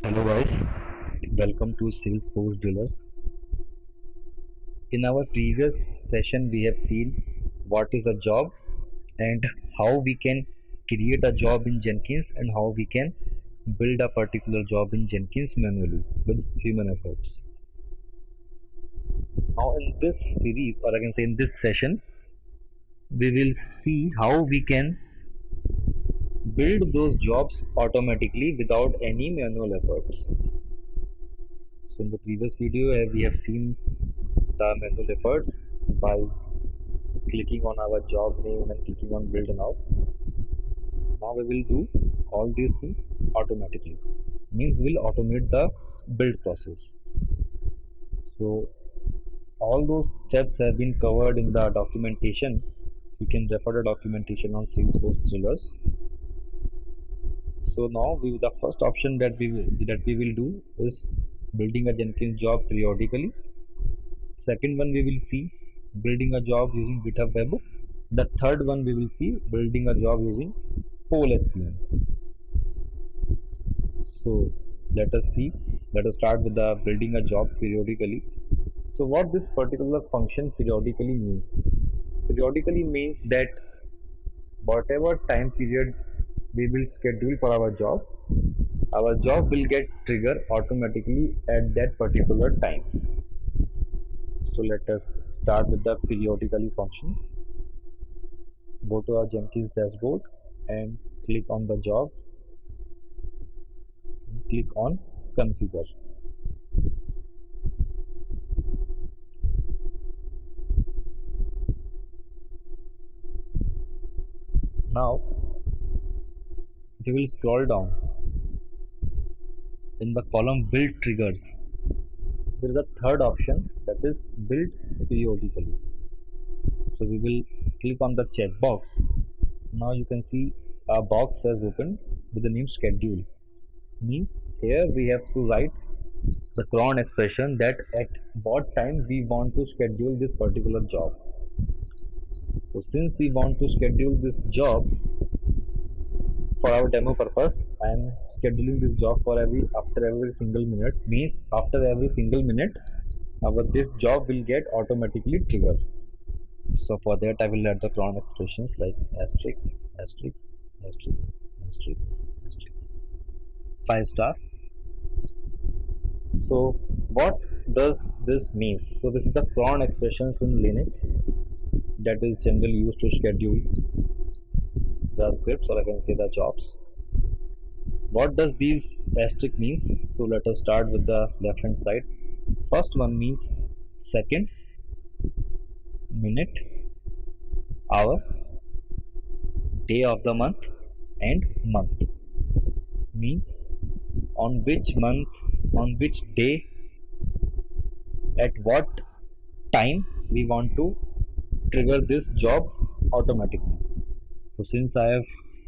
Hello guys, welcome to Salesforce Drillers. In our previous session, we have seen what is a job and how we can create a job in Jenkins and how we can build a particular job in Jenkins manually with human efforts. Now, in this series, or I can say in this session, we will see how we can build those jobs automatically without any manual efforts. So in the previous video we have seen the manual efforts by clicking on our job name and clicking on build now. Now we will do all these things automatically. Means we will automate the build process. So all those steps have been covered in the documentation. You can refer the documentation on Salesforce Drillers. So now the first option that we will do is building a Jenkins job periodically. Second one we will see building a job using GitHub Webhook. The third one we will see building a job using PolSCM. So let us start with the building a job periodically. So what this particular function periodically means? Periodically means that whatever time period we will schedule for our job will get triggered automatically at that particular time. So let us start with the periodically function. Go to our Jenkins dashboard and click on the job. Click on configure. Now we will scroll down. In the column build triggers, there is a third option, that is build periodically. So we will click on the checkbox. Now you can see a box has opened with the name schedule. Means here we have to write the cron expression that at what time we want to schedule this particular job. So since we want to schedule this job for our demo purpose, I am scheduling this job for after every single minute. Means after every single minute this job will get automatically triggered. So for that I will add the cron expressions like asterisk, asterisk, asterisk, asterisk, asterisk, 5 star. So what does this means? So this is the cron expressions in Linux that is generally used to schedule the scripts, or I can say the jobs. What does these asterisk means? So let us start with the left hand side. First one means seconds, minute, hour, day of the month, and month. Means on which month, on which day, at what time we want to trigger this job automatically. So since I have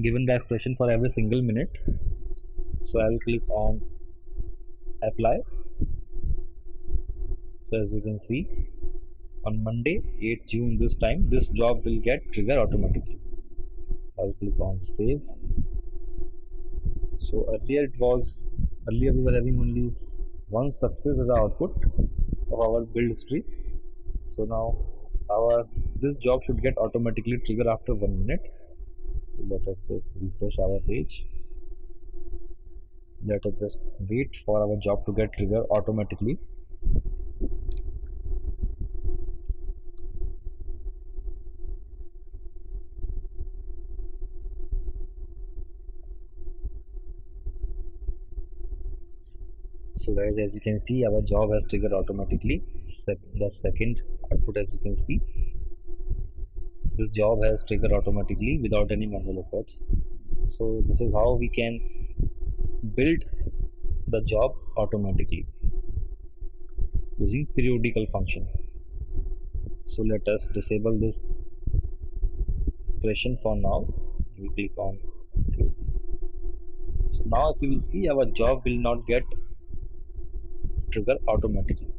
given the expression for every single minute, so I will click on apply. So as you can see, on Monday 8th June this time, this job will get triggered automatically. I will click on save. So earlier we were having only one success as the output of our build streak. So now this job should get automatically triggered after 1 minute. So let us just refresh our page. Let us just wait for our job to get triggered automatically. So guys, as you can see, our job has triggered automatically. The second output, as you can see, this job has triggered automatically without any manual efforts. So this is how we can build the job automatically using periodical function. So let us disable this expression for now. We click on save. So now if you will see, our job will not get trigger automatically.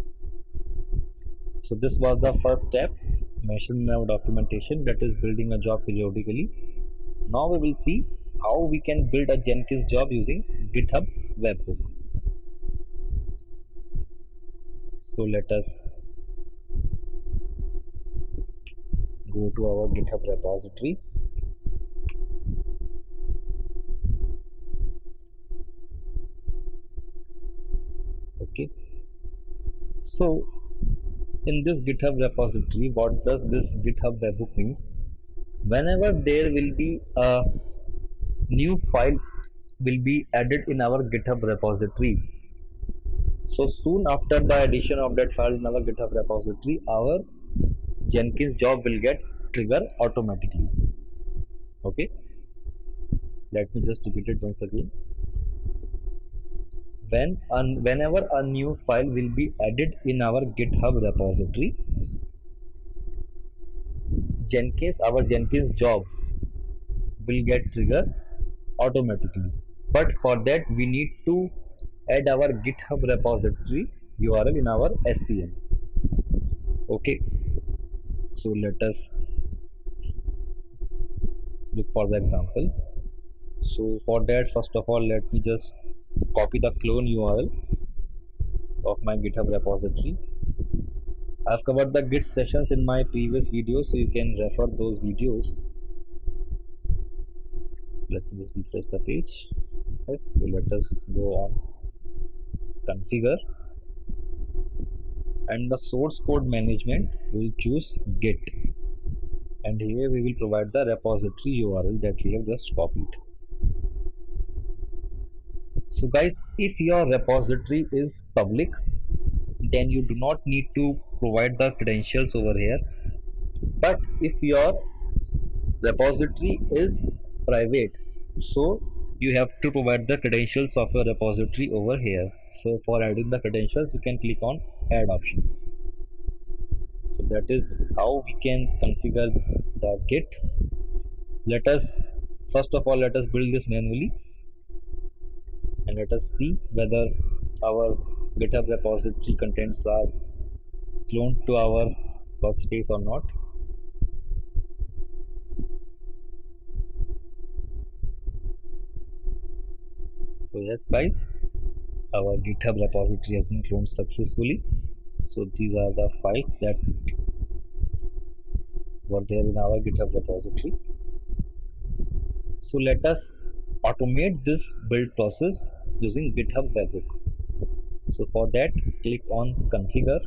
So this was the first step mentioned in our documentation, that is building a job periodically. Now we will see how we can build a Jenkins job using GitHub Webhook. So let us go to our GitHub repository. Okay, so in this GitHub repository, what does this GitHub webhook means? Whenever there will be a new file will be added in our GitHub repository, so soon after the addition of that file in our GitHub repository, our Jenkins job will get triggered automatically. Okay, let me just repeat it once again. Whenever a new file will be added in our GitHub repository, our Jenkins job will get triggered automatically. But for that we need to add our GitHub repository URL in our SCM. Okay, so let us look for the example. So for that, first of all, let me just copy the clone URL of my GitHub repository. I've covered the Git sessions in my previous videos, so you can refer those videos. Let me just refresh the page. Yes, so let us go on configure, and the source code management we will choose Git, and here we will provide the repository URL that we have just copied. So guys, if your repository is public, then you do not need to provide the credentials over here. But if your repository is private, so you have to provide the credentials of your repository over here. So for adding the credentials, you can click on add option. So that is how we can configure the Git. Let us first of all let us build this manually, and let us see whether our GitHub repository contents are cloned to our workspace or not. So yes guys, our GitHub repository has been cloned successfully. So these are the files that were there in our GitHub repository. So let us automate this build process using GitHub webhook. So for that, click on configure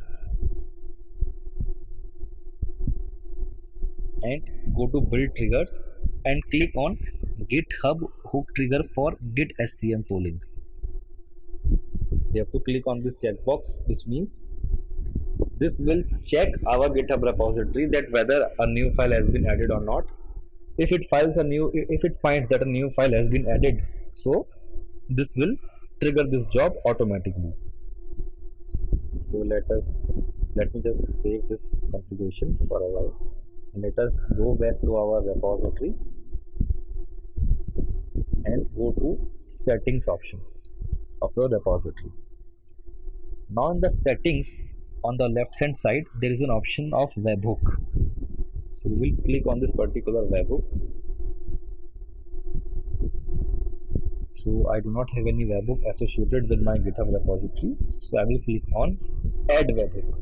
and go to build triggers and click on GitHub hook trigger for Git SCM polling. You have to click on this checkbox, which means this will check our GitHub repository that whether a new file has been added or not. If it finds that a new file has been added, so this will trigger this job automatically. So let me just save this configuration for a while, and let us go back to our repository and go to settings option of your repository. Now in the settings on the left hand side, there is an option of webhook. So we will click on this particular webhook. So I do not have any webhook associated with my GitHub repository, so I will click on add webhook.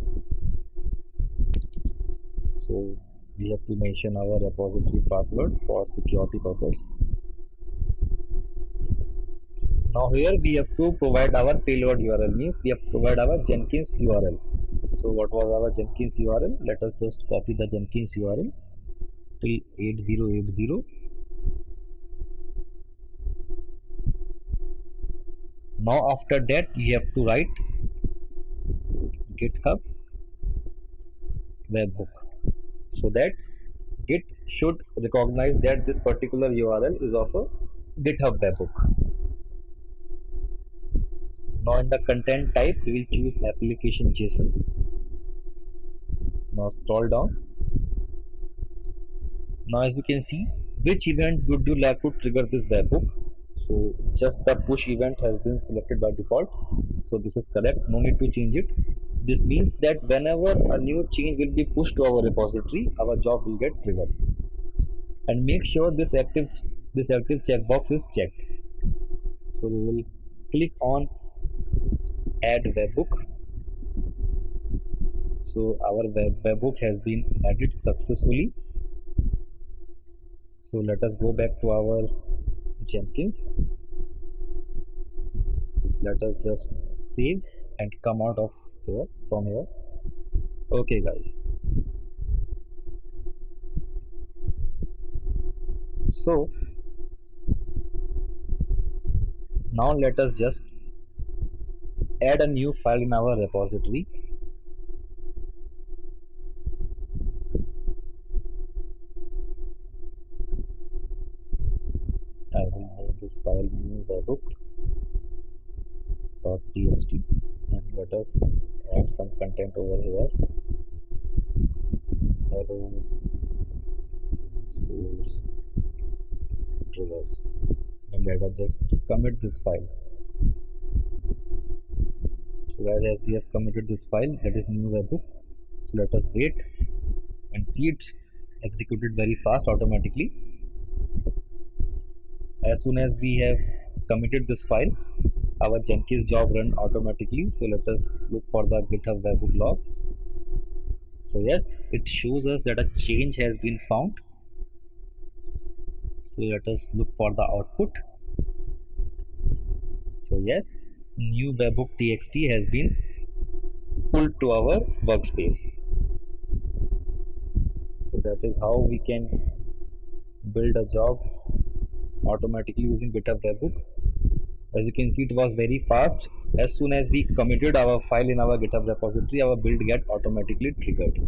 So we have to mention our repository password for security purpose. Yes. Now here we have to provide our payload URL, means we have to provide our Jenkins URL. So what was our Jenkins URL? Let us just copy the Jenkins URL till 8080. Now after that you have to write GitHub webhook, so that Git should recognize that this particular URL is of a GitHub webhook. Now in the content type we will choose application JSON. Now scroll down. Now as you can see, which event would you like to trigger this webhook? So just the push event has been selected by default, so this is correct, no need to change it. This means that whenever a new change will be pushed to our repository, our job will get triggered. And make sure this active checkbox is checked. So we will click on add webhook, So our webhook has been added successfully. So let us go back to our Jenkins. Let us just save and come out of here from here. Okay guys, so now let us just add a new file in our repository. I will name this file new webhook.txt and let us add some content over here. Arrows, force, triggers, and let us just commit this file. So as we have committed this file, that is new webhook. So let us wait and see it executed very fast automatically. As soon as we have committed this file, our Jenkins job run automatically. So let us look for the GitHub webhook log. So yes, it shows us that a change has been found. So let us look for the output. So yes, new webhook txt has been pulled to our workspace. So that is how we can build a job automatically using GitHub webhook. As you can see, it was very fast. As soon as we committed our file in our GitHub repository, our build get automatically triggered.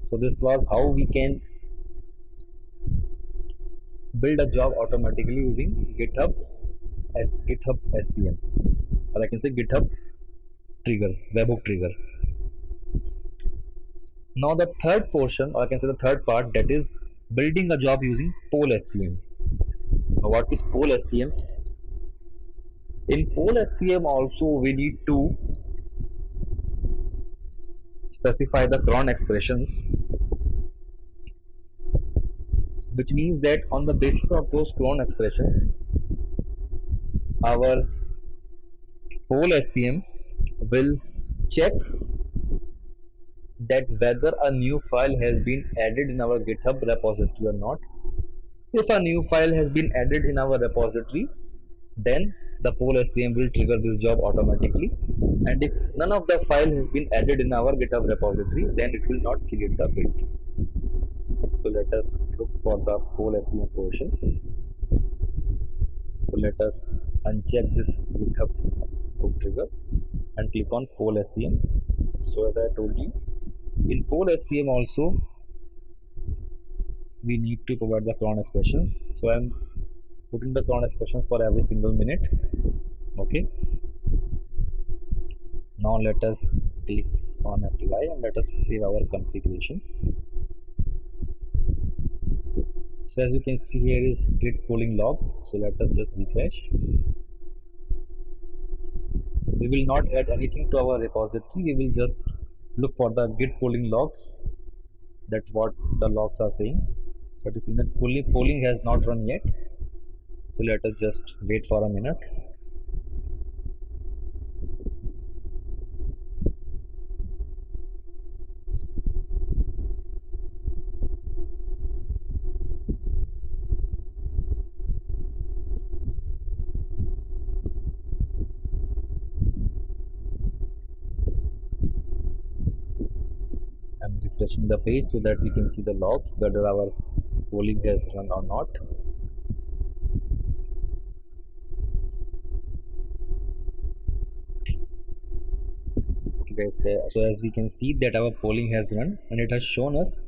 So this was how we can build a job automatically using GitHub as GitHub SCM, or I can say GitHub trigger, webhook trigger. Now the third portion, or I can say the third part, that is building a job using PolSCM. Now what is PolSCM? In PolSCM also we need to specify the cron expressions, which means that on the basis of those cron expressions, our PolSCM will check that whether a new file has been added in our GitHub repository or not. If a new file has been added in our repository, then the PolSCM will trigger this job automatically, and if none of the file has been added in our GitHub repository, then it will not create the build. So let us look for the PolSCM portion. So let us uncheck this GitHub hook trigger and click on PolSCM. So as I told you, in PolSCM also we need to provide the cron expressions. So I am putting the cron expressions for every single minute. Okay, now let us click on apply and let us save our configuration. So as you can see, here is git polling log. So let us just refresh. We will not add anything to our repository. We will just look for the git polling logs. That's what the logs are saying. So it is in the polling has not run yet. So let us just wait for a minute. I'm refreshing the page so that we can see the logs, whether our polling has run or not. So as we can see that our polling has run and it has shown us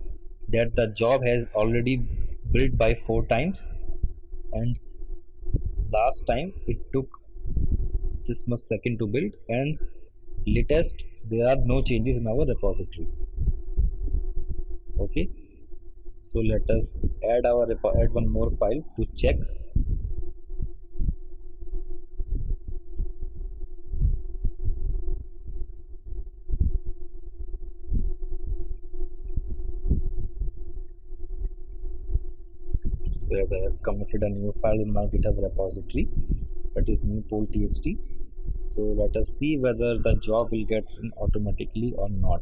that the job has already built by 4 times, and last time it took this much second to build, and latest there are no changes in our repository. Okay, so let us add one more file to check. So as I have committed a new file in my GitHub repository, that is new pol.txt. So let us see whether the job will get run automatically or not.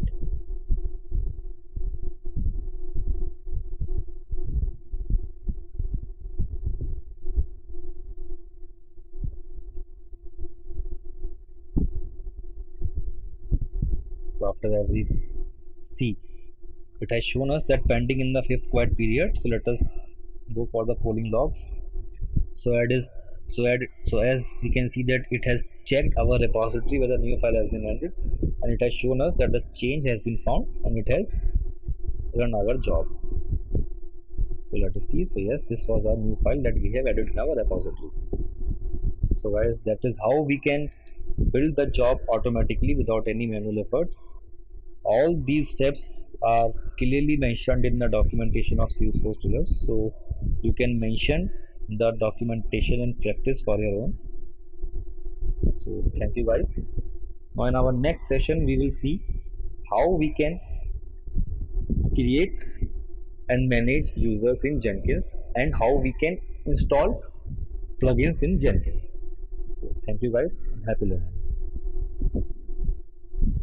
So after every see, it has shown us that pending in the 5th quiet period. So let us go for the polling logs. So as we can see that it has checked our repository whether new file has been added, and it has shown us that the change has been found and it has run our job. So let us see. So yes, this was our new file that we have added in our repository. So guys, that is how we can build the job automatically without any manual efforts. All these steps are clearly mentioned in the documentation of Salesforce Dealers, so you can mention the documentation and practice for your own. So thank you guys. Now in our next session we will see how we can create and manage users in Jenkins and how we can install plugins in Jenkins. So thank you guys. Happy learning.